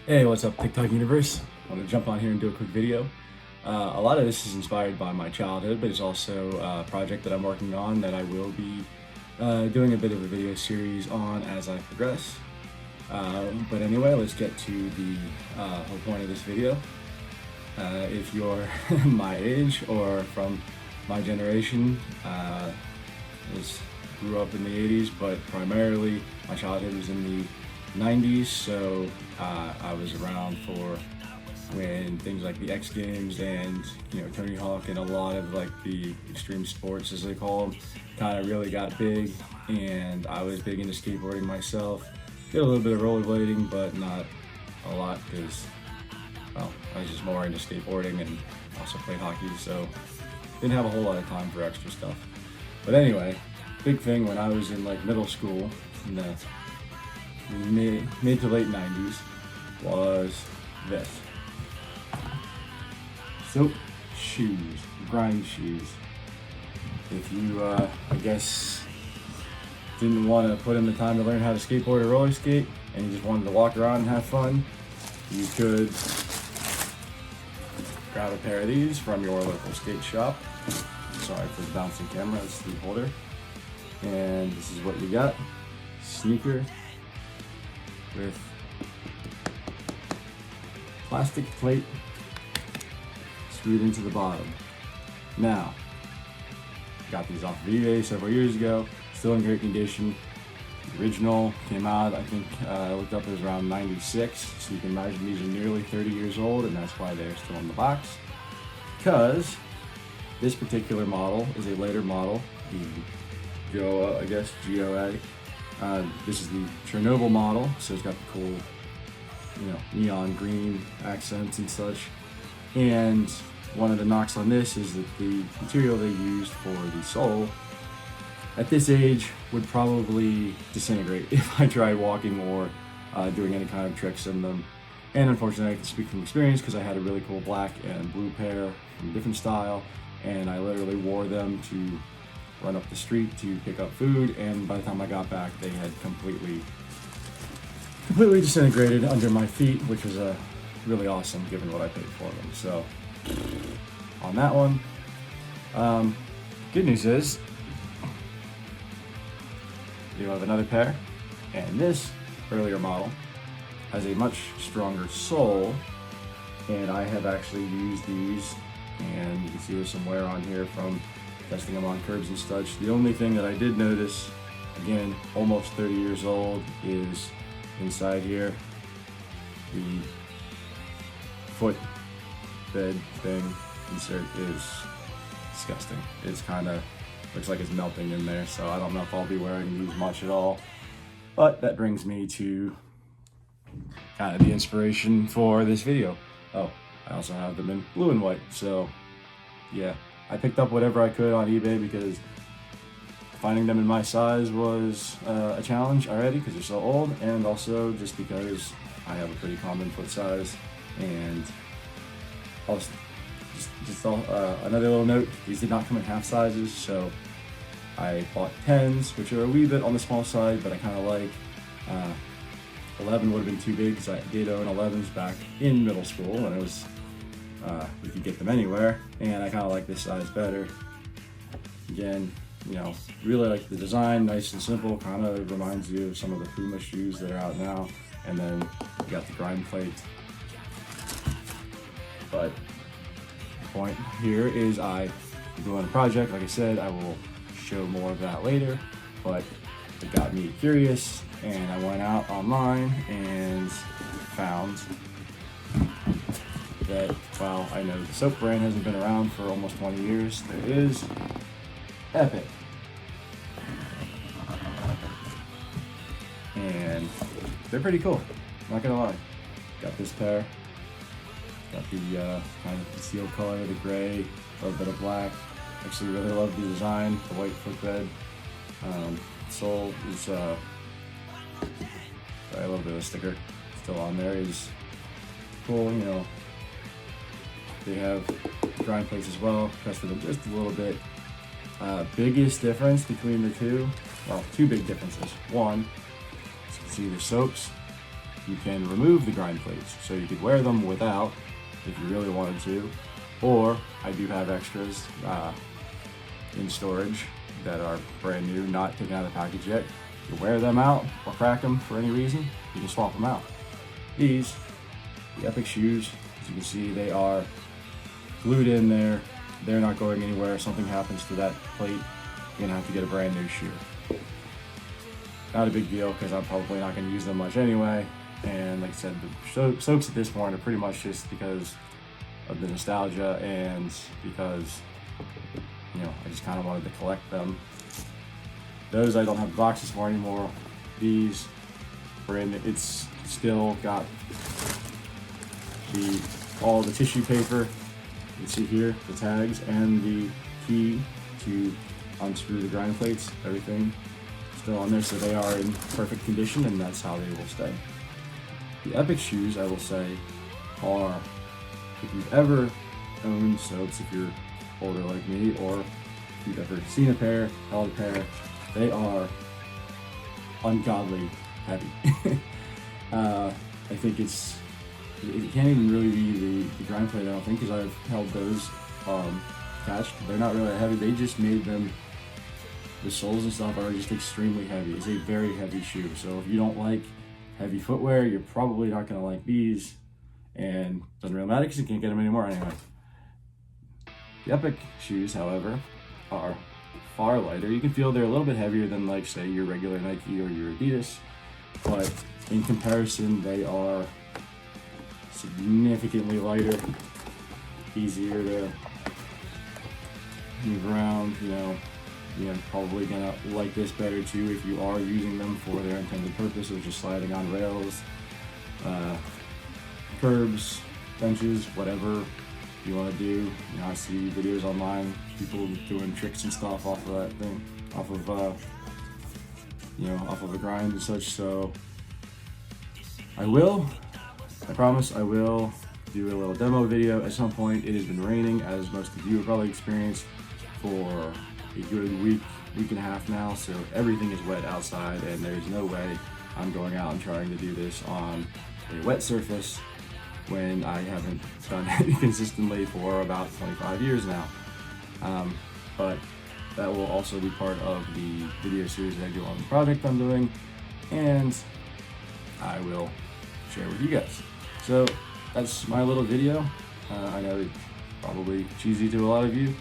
Hey, what's up, TikTok universe? I want to jump on here and do a quick video. A lot of this is inspired by my childhood, but it's also a project that I'm working on that I will be doing a bit of a video series on as I progress. But anyway, let's get to the whole point of this video. If you're my age or from my generation, was grew up in the 80s, but primarily my childhood was in the 90s, so I was around for when things like the X Games and Tony Hawk and a lot of like the extreme sports, as they call them, kind of really got big. And I was big into skateboarding myself. Did a little bit of rollerblading, but not a lot because, well, I was just more into skateboarding and also played hockey, so didn't have a whole lot of time for extra stuff. But anyway, big thing when I was in like middle school in the mid to late 90s was this. Soap shoes, grind shoes. If you, I guess, didn't want to put in the time to learn how to skateboard or roller skate and you just wanted to walk around and have fun, you could grab a pair of these from your local skate shop. Sorry for the bouncing camera, it's the holder. And this is what you got. Sneaker with plastic plate screwed into the bottom. Now, got these off of eBay several years ago, still in great condition. The original came out, I think, I looked up, it was around 96, so you can imagine these are nearly 30 years old, and that's why they're still in the box. Because this particular model is a later model, the GOA, I guess, GOA. This is the Chernobyl model, so it's got the cool, neon green accents and such. And one of the knocks on this is that the material they used for the sole at this age would probably disintegrate if I tried walking or doing any kind of tricks in them. And unfortunately, I can speak from experience because I had a really cool black and blue pair from a different style, and I literally wore them to run up the street to pick up food, and by the time I got back, they had completely disintegrated under my feet, which was really awesome given what I paid for them. So on that one, good news is you have another pair, and this earlier model has a much stronger sole, and I have actually used these, and you can see there's some wear on here from testing them on curbs and such. The only thing that I did notice, again, almost 30 years old, is inside here, the foot bed thing insert is disgusting. It's kind of looks like it's melting in there, so I don't know if I'll be wearing these much at all. But that brings me to kind of the inspiration for this video. Oh, I also have them in blue and white, so yeah. I picked up whatever I could on eBay because finding them in my size was a challenge already because they're so old, and also just because I have a pretty common foot size. And also, another little note, these did not come in half sizes, so I bought 10s, which are a wee bit on the small side, but I kind of like. 11 would have been too big because I did own 11s back in middle school when it was you could get them anywhere, and I kind of like this size better. Again, really like the design, nice and simple, kind of reminds you of some of the Puma shoes that are out now. And then you got the grind plate. But the point here is I'm doing a project. Like I said, I will show more of that later, but it got me curious, and I went out online and found that while I know the soap brand hasn't been around for almost 20 years, there is Epic. And they're pretty cool, not gonna lie. Got this pair, got the kind of teal color, the gray, a little bit of black. Actually really love the design, the white footbed. Sole is, a little bit of a sticker still on there, is cool, They have grind plates as well, tested them just a little bit. Biggest difference between the two, well, two big differences. One, as you can see, the soaps you can remove the grind plates. So you could wear them without if you really wanted to, or I do have extras in storage that are brand new, not taken out of the package yet. You wear them out or crack them for any reason, you can swap them out. These, the Epic shoes, as you can see, they are glued in there. They're not going anywhere. If something happens to that plate, you're gonna have to get a brand new shoe. Not a big deal because I'm probably not gonna use them much anyway. And like I said, the soaps at this point are pretty much just because of the nostalgia and because, you know, I just kind of wanted to collect them. Those I don't have boxes for anymore. These, it's still got all the tissue paper. You can see here the tags and the key to unscrew the grind plates. Everything still on there, so they are in perfect condition, and that's how they will stay. The Epic shoes, I will say, are, if you've ever owned soaps, if you're older like me, or if you've ever seen a pair, held a pair, they are ungodly heavy. I think it can't even really be the grind plate, I don't think, because I've held those attached. They're not really heavy. They just made them, the soles and stuff are just extremely heavy. It's a very heavy shoe. So if you don't like heavy footwear, you're probably not going to like these. And it doesn't really matter because you can't get them anymore anyway. The Epic shoes, however, are far lighter. You can feel they're a little bit heavier than, like, say, your regular Nike or your Adidas, but in comparison, they are significantly lighter, easier to move around. You're probably gonna like this better too if you are using them for their intended purpose, which is sliding on rails, curbs, benches, whatever you want to do. I see videos online, people doing tricks and stuff off of that thing, off of a grind and such. So I promise I will do a little demo video at some point. It has been raining, as most of you have probably experienced, for a good week and a half now, so everything is wet outside, and there's no way I'm going out and trying to do this on a wet surface when I haven't done it consistently for about 25 years now. But that will also be part of the video series that I do on the project I'm doing, and I will share with you guys. So that's my little video. I know it's probably cheesy to a lot of you.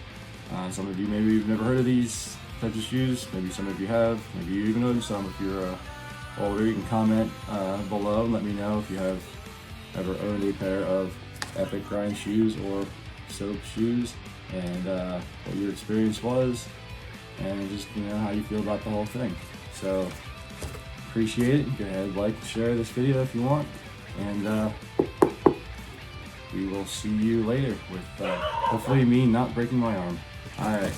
Some of you maybe you've never heard of these types of shoes. Maybe some of you have. Maybe you even own some. If you're older, you can comment below and let me know if you have ever owned a pair of Epic grind shoes or soap shoes, and what your experience was, and just how you feel about the whole thing. So appreciate it. Go ahead, like, share this video if you want, and we will see you later with hopefully me not breaking my arm. All right.